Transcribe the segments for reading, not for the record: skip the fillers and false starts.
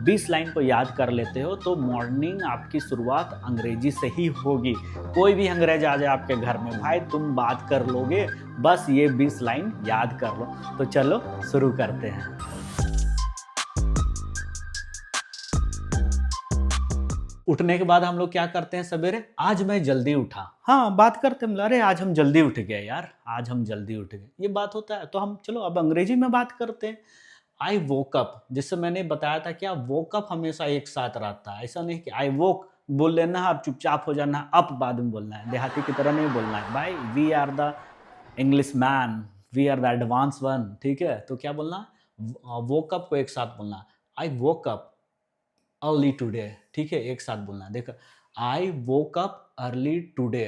20 line को याद कर लेते हो तो मॉर्निंग आपकी शुरुआत अंग्रेजी से ही होगी। कोई भी अंग्रेज आ जाए आपके घर में, भाई तुम बात कर लोगे, बस ये 20 लाइन याद कर लो। तो चलो शुरू करते हैं। उठने के बाद हम लोग क्या करते हैं सवेरे? आज मैं जल्दी उठा। हाँ, बात करते हैं, अरे आज हम जल्दी उठ गए यार, आज हम जल्दी उठ गए, ये बात होता है। तो हम चलो अब अंग्रेजी में बात करते हैं। आई वोक अप, जिससे मैंने बताया था कि वोक अप हमेशा एक साथ रहता है, ऐसा नहीं कि आई वोक बोल लेना है, अब चुपचाप हो जाना है, अप बाद में बोलना है, देहाती की तरह नहीं बोलना है भाई। We are the English man, we are the advance one, ठीक है? तो क्या बोलना है? वोक अप को एक साथ बोलना, I woke up early today, ठीक है? एक साथ बोलना है। देखो, I woke up early today,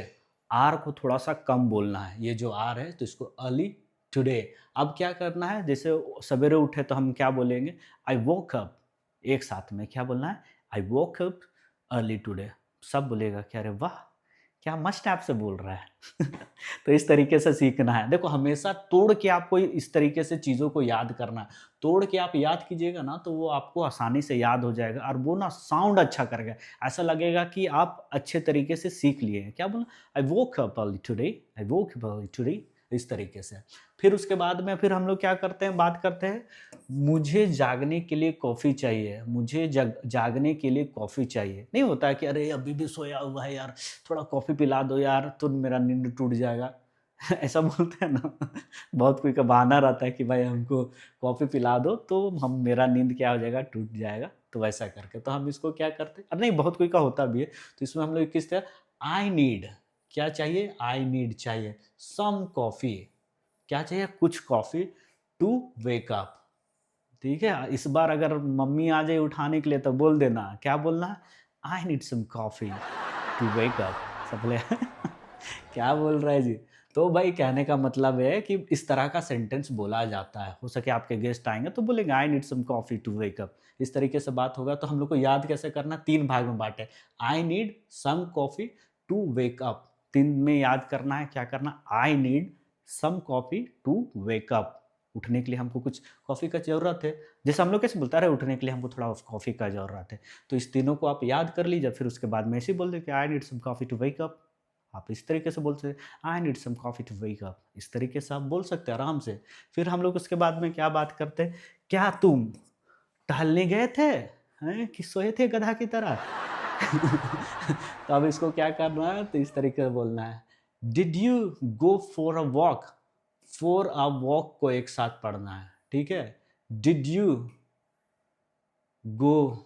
R को थोड़ा सा कम बोलना है, ये जो आर है तो इसको अर्ली टुडे। अब क्या करना है, जैसे सवेरे उठे तो हम क्या बोलेंगे? आई वोक अप, एक साथ में क्या बोलना है? आई वोक अप अर्ली टुडे। सब बोलेगा क्या, अरे वाह क्या मस्त ऐप से बोल रहा है। तो इस तरीके से सीखना है। देखो, हमेशा तोड़ के आपको इस तरीके से चीज़ों को याद करना है। तोड़ के आप याद कीजिएगा ना तो वो आपको आसानी से याद हो जाएगा, और वो ना साउंड अच्छा करेगा। ऐसा लगेगा कि आप अच्छे तरीके से सीख लिए हैं। क्या बोला? आई वोक अप अर्ली टुडे, आई वोक अप अर्ली टुडे, इस तरीके से। फिर उसके बाद में फिर हम लोग क्या करते हैं, बात करते हैं, मुझे जागने के लिए कॉफ़ी चाहिए, मुझे जागने के लिए कॉफ़ी चाहिए। नहीं होता है कि अरे अभी भी सोया हुआ है यार, थोड़ा कॉफ़ी पिला दो यार तो मेरा नींद टूट जाएगा। ऐसा बोलते हैं ना। बहुत कोई का बहाना रहता है कि भाई हमको कॉफ़ी पिला दो तो हम मेरा नींद क्या हो जाएगा, टूट जाएगा। तो वैसा करके तो हम इसको क्या करते हैं, नहीं बहुत कोई का होता भी है, तो इसमें हम लोग किस तरह, आई नीड, क्या चाहिए? आई नीड चाहिए सम कॉफ़ी, क्या चाहिए? कुछ कॉफ़ी, टू वेक अप, ठीक है? इस बार अगर मम्मी आ जाए उठाने के लिए तो बोल देना, क्या बोलना है? I need some coffee to wake up. सब बोले क्या बोल रहा है जी? तो भाई कहने का मतलब है कि इस तरह का सेंटेंस बोला जाता है। हो सके आपके गेस्ट आएँगे तो बोलेंगे I need some coffee to wake up. इस तरीके से बात होगा। तो हम लोग को याद कैसे करना? 3 भाग में बाँटे। I need some coffee to wake up, 3 में याद करना है। क्या करना? I need some coffee to wake up, उठने के लिए हमको कुछ कॉफ़ी का ज़रूरत है। जैसे हम लोग कैसे बोलते हैं, अरे उठने के लिए हमको थोड़ा कॉफ़ी का ज़रूरत है। तो इस तीनों को आप याद कर लीजिए, फिर उसके बाद में ऐसे ही बोल दें कि I need some coffee to wake up. आप इस तरीके से बोल सकते हैं, I need some coffee to wake up. इस तरीके से आप बोल सकते हैं आराम से। फिर हम लोग उसके बाद में क्या बात करते हैं, क्या तुम टहलने गए थे? हैं कि सोए थे गधा की तरह? तो अब इसको क्या करना है, तो इस तरीके से बोलना है, did you go for a walk? For a walk को एक साथ पढ़ना है, ठीक है? Did you go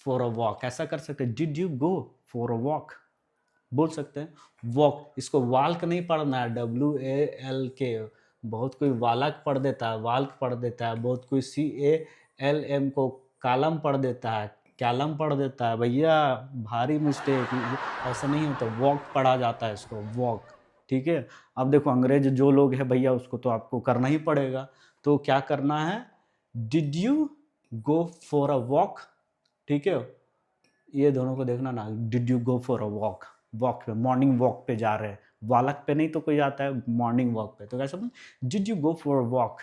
for a walk, ऐसा कर सकते हैं, did you go for a walk बोल सकते हैं। वॉक, इसको वाल्क नहीं पढ़ना है, WALK। बहुत कोई वालक पढ़ देता है, वाल्क पढ़ देता है। बहुत कोई CALM को कालम पढ़ देता है, कैलम पढ़ देता है। भैया भारी मिस्टेक, ऐसा नहीं होता, वॉक पढ़ा जाता है इसको, वॉक, ठीक है? अब देखो अंग्रेज जो लोग हैं भैया, उसको तो आपको करना ही पड़ेगा। तो क्या करना है, did you go for a walk, ठीक है? ये दोनों को देखना ना, did you go for a walk, walk पे, मॉर्निंग वॉक पे जा रहे हैं, वालक पे नहीं तो कोई आता है मॉर्निंग वॉक पे, तो कैसे बोल, did you go for a walk,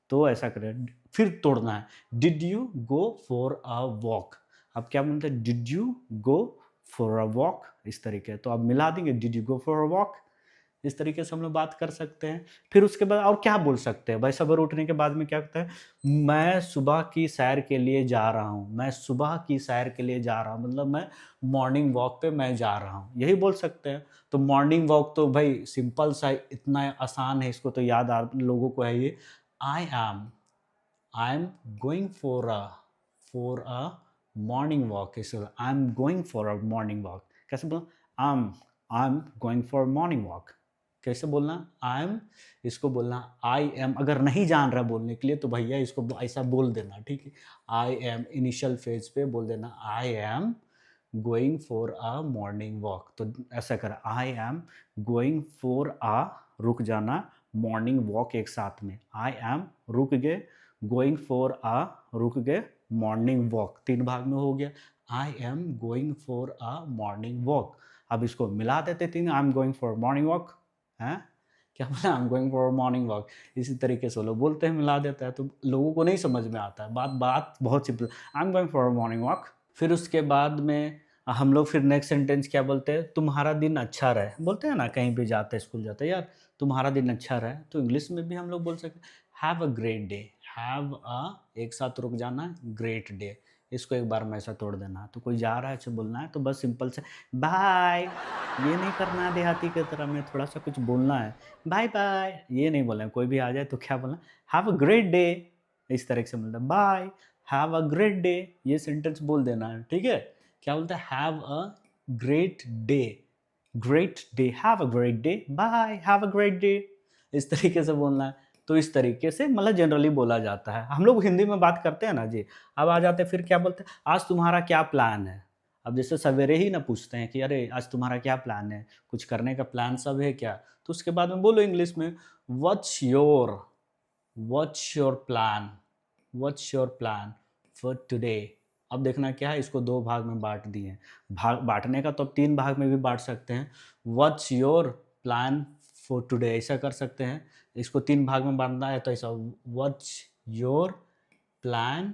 तो ऐसा करें। फिर तोड़ना है, did you go for a walk. अब क्या बोलते हैं, did you go for a walk, इस तरीके। तो अब मिला देंगे, did you go for a walk, इस तरीके से हम लोग बात कर सकते हैं। फिर उसके बाद और क्या बोल सकते हैं भाई, सवेरे उठने के बाद में क्या होता है, मैं सुबह की सैर के लिए जा रहा हूँ, मैं सुबह की सैर के लिए जा रहा हूँ, मतलब मैं मॉर्निंग वॉक पे मैं जा रहा हूँ, यही बोल सकते हैं। तो मॉर्निंग वॉक तो भाई सिंपल सा, इतना आसान है, इसको तो याद आप लोगों को है ये। I am going for a morning walk, इस I am going for a morning walk, कैसे बोला, I am going for morning walk, कैसे बोलना, आई एम, इसको बोलना आई एम। अगर नहीं जान रहा बोलने के लिए तो भैया इसको ऐसा बोल देना, ठीक है? आई एम इनिशियल फेज पे बोल देना, आई am going for a morning walk. तो ऐसा कर, आई एम गोइंग फॉर अ, रुक जाना, मॉर्निंग वॉक एक साथ में, आई एम रुक गए, गोइंग फॉर अ रुक गए, मॉर्निंग वॉक, 3 भाग में हो गया। आई am going for a morning walk. अब इसको मिला देते 3, आई am going for morning walk, हैं क्या बोला, I am going for morning walk. इसी तरीके से वो लोग बोलते हैं, मिला देता है, तो लोगों को नहीं समझ में आता है। बात बात बहुत simple, I am going for morning walk. फिर उसके बाद में हम लोग फिर नेक्स्ट सेंटेंस क्या बोलते हैं, तुम्हारा दिन अच्छा रहे। बोलते हैं ना कहीं भी जाते हैं, स्कूल जाते हैं, यार तुम्हारा दिन अच्छा रहे, तो इंग्लिश में भी हम लोग बोल सकते हैं have a great day. Have अ, एक साथ रुक जाना है, ग्रेट डे, इसको एक बार में ऐसा तोड़ देना है। तो कोई जा रहा है, अच्छा बोलना है, तो बस सिंपल से बाय, ये नहीं करना है देहाती की तरह में, थोड़ा सा कुछ बोलना है, बाय बाय, ये नहीं बोलना है। कोई भी आ जाए तो क्या बोलना, हैव अ ग्रेट डे, इस तरह से बोलना bye, have a great day, ये सेंटेंस बोल देना है, ठीक है। क्या बोलते हैं, have a great day, great day, have a great day, bye, have a great day, इस तरीके से बोलना है। तो इस तरीके से मतलब जनरली बोला जाता है। हम लोग हिंदी में बात करते हैं ना जी। अब आ जाते हैं, फिर क्या बोलते हैं, आज तुम्हारा क्या प्लान है। अब जैसे सवेरे ही ना पूछते हैं कि अरे आज तुम्हारा क्या प्लान है, कुछ करने का प्लान सब है क्या, तो उसके बाद में बोलो इंग्लिश में, what's your plan, what's your plan for today. अब देखना क्या है, इसको दो भाग में बांट दिए हैं। भाग बांटने का तो अब तीन भाग में भी बांट सकते हैं। What's your plan for today, ऐसा कर सकते हैं। इसको तीन भाग में बांटना है तो ऐसा, what's your plan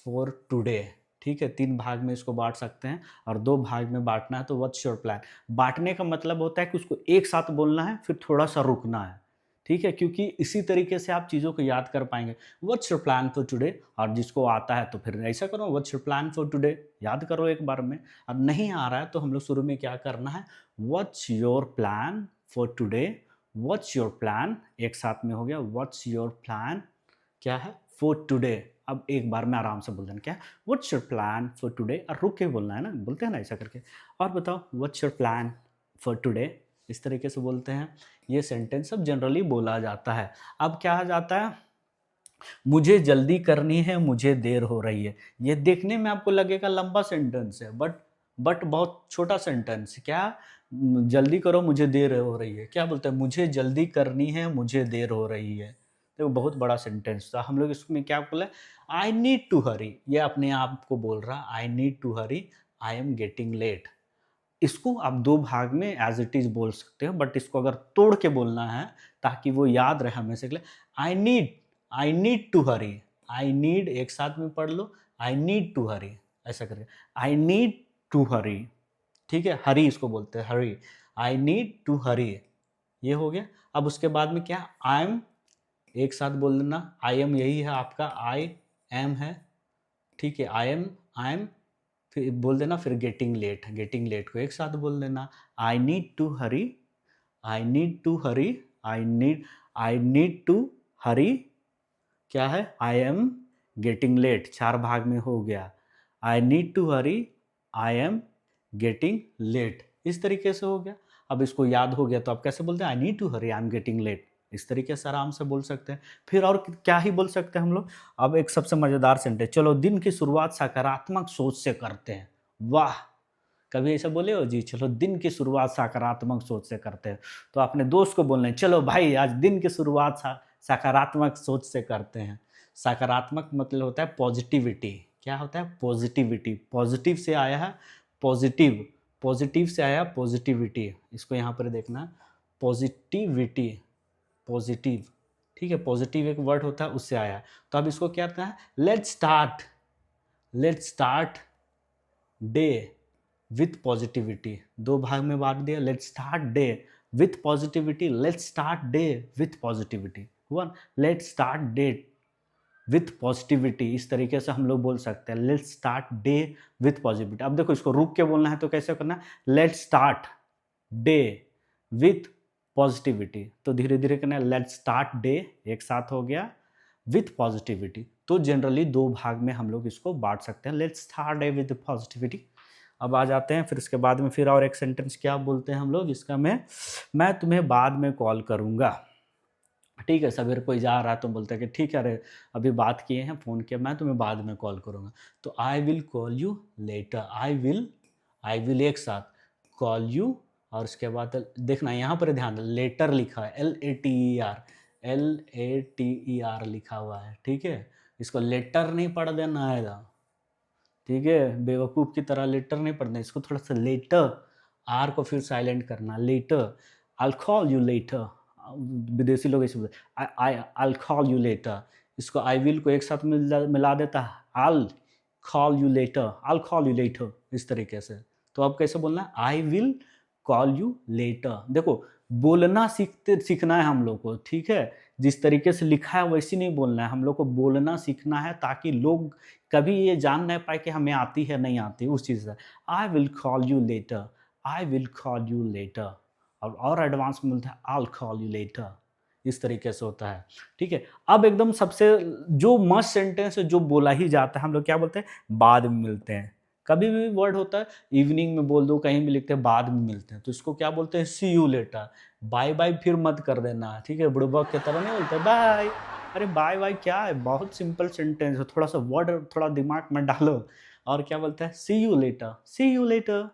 for today, ठीक है। तीन भाग में इसको बांट सकते हैं, और दो भाग में बांटना है तो व्हाट्स योर प्लान। बांटने का मतलब होता है कि उसको एक साथ बोलना है, फिर थोड़ा सा रुकना है, ठीक है, क्योंकि इसी तरीके से आप चीज़ों को याद कर पाएंगे। What's your plan for today, और जिसको आता है तो फिर ऐसा करो, what's your plan for today, याद करो एक बार में। अब नहीं आ रहा है तो हम लोग शुरू में क्या करना है, what's your plan for today, what's your plan, एक साथ में हो गया, व्हाट्स योर प्लान क्या है, फॉर टुडे। अब एक बार में आराम से बोल देना, क्या what's your plan for today, और रुक के बोलना है ना, बोलते हैं ना ऐसा करके। और बताओ, what's your plan for today, इस तरीके से बोलते हैं। ये सेंटेंस सब जनरली बोला जाता है। अब क्या आ जाता है, मुझे जल्दी करनी है, मुझे देर हो रही है। ये देखने में आपको लगेगा लंबा सेंटेंस है, बट बहुत छोटा सेंटेंस। क्या, जल्दी करो, मुझे देर हो रही है। क्या बोलते हैं, मुझे जल्दी करनी है, मुझे देर हो रही है। तो बहुत बड़ा सेंटेंस था। हम लोग इसमें क्या बोला, आई नीड टू हरी, ये अपने आप को बोल रहा, I need to hurry, I am getting late. इसको आप दो भाग में एज इट इज बोल सकते हो, बट इसको अगर तोड़ के बोलना है ताकि वो याद रहे हमेशा के लिए, I need to hurry, I need एक साथ में पढ़ लो, आई नीड टू हरी, ऐसा करके, आई नीड टू हरी, ठीक है, हरी इसको बोलते हैं, हरी, आई नीड टू हरी, ये हो गया। अब उसके बाद में क्या, आई एम, एक साथ बोल देना, आई एम यही है आपका, आई एम है, ठीक है, आई एम, फिर बोल देना, फिर गेटिंग लेट को एक साथ बोल देना, I need to hurry, I need to hurry, I need to hurry, क्या है, आई एम गेटिंग लेट, चार भाग में हो गया, I need to hurry, I am getting late, इस तरीके से हो गया। अब इसको याद हो गया तो आप कैसे बोलते हैं, I need to hurry, I am getting late, इस तरीके से आराम से बोल सकते हैं। फिर और क्या ही बोल सकते हैं हम लोग। अब एक सबसे मज़ेदार सेंटेंस, चलो दिन की शुरुआत सकारात्मक सोच से करते हैं। वाह, कभी ऐसा बोले हो जी, चलो दिन की शुरुआत सकारात्मक सोच से करते हैं। तो अपने दोस्त को बोलना है, चलो भाई आज दिन की शुरुआत सकारात्मक सोच से करते हैं। सकारात्मक मतलब होता है पॉजिटिविटी। क्या होता है, पॉजिटिविटी, पॉजिटिव से आया है पॉजिटिव, पॉजिटिव से आया पॉजिटिविटी, इसको यहाँ पर देखना, पॉजिटिविटी, पॉजिटिव, ठीक है, पॉजिटिव एक वर्ड होता है उससे आया। तो अब इसको क्या कहते हैं, let's start day with positivity, दो भाग में बांट दिया, let's start day with positivity, let's start day with positivity, one, let's start day with positivity, इस तरीके से हम लोग बोल सकते हैं, let's start day with positivity. अब देखो इसको रुक के बोलना है तो कैसे करना है, let's start day with positivity, तो धीरे धीरे करना है, लेट्स स्टार्ट डे, एक साथ हो गया, विथ पॉजिटिविटी। तो जनरली दो भाग में हम लोग इसको बांट सकते हैं, let's start day with positivity. अब आ जाते हैं फिर इसके बाद में, फिर और एक सेंटेंस क्या बोलते हैं हम लोग इसका, मैं तुम्हें बाद में कॉल करूँगा, ठीक है। सवेरे कोई जा रहा है तो बोलते हैं कि ठीक है, अरे अभी बात किए हैं, फ़ोन किया, मैं तुम्हें बाद में कॉल करूँगा, तो आई will call you letter, I will एक साथ, कॉल यू, और उसके बाद देखना यहाँ पर ध्यान, लेटर लिखा है, LATER लिखा हुआ है, ठीक है। इसको लेटर नहीं पढ़ देना है, ठीक है, बेवकूफ़ की तरह लेटर नहीं पढ़ना, इसको थोड़ा सा लेटर, आर को फिर साइलेंट करना, later, I call you later, विदेशी लोग ऐसे बोलते हैं, आई कॉल यू लेटर। इसको आई विल को एक साथ मिला देता है, आई call you letter, I call you later, इस तरीके से। तो अब कैसे बोलना है, आई विल कॉल यू लेटर। देखो बोलना सीखना है हम लोग को, ठीक है। जिस तरीके से लिखा है वैसे नहीं बोलना है, हम लोग को बोलना सीखना है, ताकि लोग कभी ये जान नहीं पाए कि हमें आती है नहीं आती उस चीज़ से। आई will call you letter, I will call you letter. और एडवांस में मिलता है, आई विल कॉल यू लेटर, इस तरीके से होता है, ठीक है। अब एकदम सबसे जो मस्ट सेंटेंस है, जो बोला ही जाता है, हम लोग क्या बोलते हैं, बाद में मिलते हैं। कभी भी वर्ड होता है, इवनिंग में बोल दो, कहीं भी लिखते हैं बाद में मिलते हैं, तो इसको क्या बोलते हैं, see you later. Bye bye फिर मत कर देना, ठीक है, बुड़बक की तरह नहीं बोलते बाय। अरे बाय बाय क्या है, बहुत सिंपल सेंटेंस है, थोड़ा सा वर्ड थोड़ा दिमाग में डालो। और क्या बोलते हैं, see you later, see you later,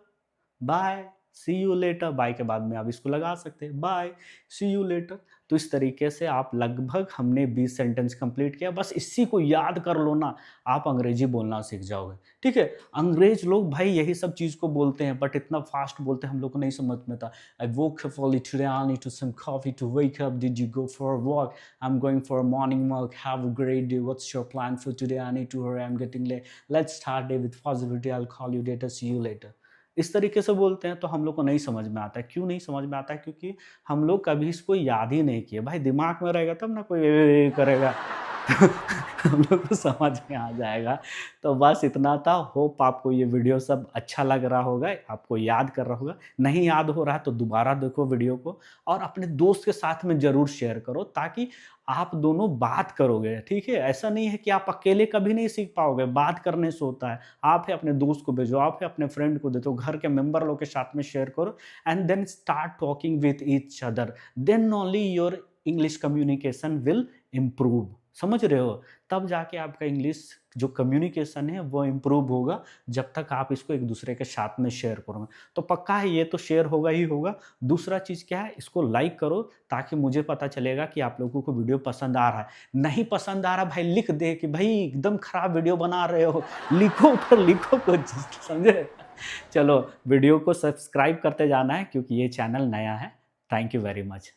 bye, see you later. Bye के बाद में आप इसको लगा सकते हैं, बाय, सी यू लेटर। तो इस तरीके से आप लगभग हमने 20 सेंटेंस कंप्लीट किया। बस इसी को याद कर लो ना, आप अंग्रेजी बोलना सीख जाओगे, ठीक है। अंग्रेज लोग भाई यही सब चीज़ को बोलते हैं, बट इतना फास्ट बोलते हैं हम लोग को नहीं समझ में था। I woke up early today, I need to some coffee to wake up, did you go for a walk, I am going for a morning walk, have a great day, what's your plan for today, I need to hurry, I am getting late, let's start day with positivity, I will call you later, see you later. इस तरीके से बोलते हैं, तो हम लोग को नहीं समझ में आता है। क्यों नहीं समझ में आता है, क्योंकि हम लोग कभी इसको याद ही नहीं किए। भाई दिमाग में रहेगा तब ना कोई करेगा तो हम लोग को समझ में आ जाएगा। तो बस इतना था। होप आपको ये वीडियो सब अच्छा लग रहा होगा, आपको याद कर रहा होगा। नहीं याद हो रहा है तो दोबारा देखो वीडियो को, और अपने दोस्त के साथ में ज़रूर शेयर करो, ताकि आप दोनों बात करोगे, ठीक है। ऐसा नहीं है कि आप अकेले कभी नहीं सीख पाओगे, बात करने से होता है। आप है अपने दोस्त को भेजो, आप है अपने फ्रेंड को दे दो, घर के मेंबर लोग के साथ में शेयर करो, and then start talking with each other, then only your English communication will improve. समझ रहे हो, तब जाके आपका इंग्लिश जो कम्युनिकेशन है वो इम्प्रूव होगा, जब तक आप इसको एक दूसरे के साथ में शेयर करोगे। तो पक्का है ये तो शेयर होगा ही होगा। दूसरा चीज़ क्या है, इसको लाइक करो, ताकि मुझे पता चलेगा कि आप लोगों को वीडियो पसंद आ रहा है। नहीं पसंद आ रहा भाई लिख दे कि भाई एकदम खराब वीडियो बना रहे हो, लिखो ऊपर लिखो कुछ, समझे। चलो वीडियो को सब्सक्राइब करते जाना है, क्योंकि ये चैनल नया है। Thank you very much.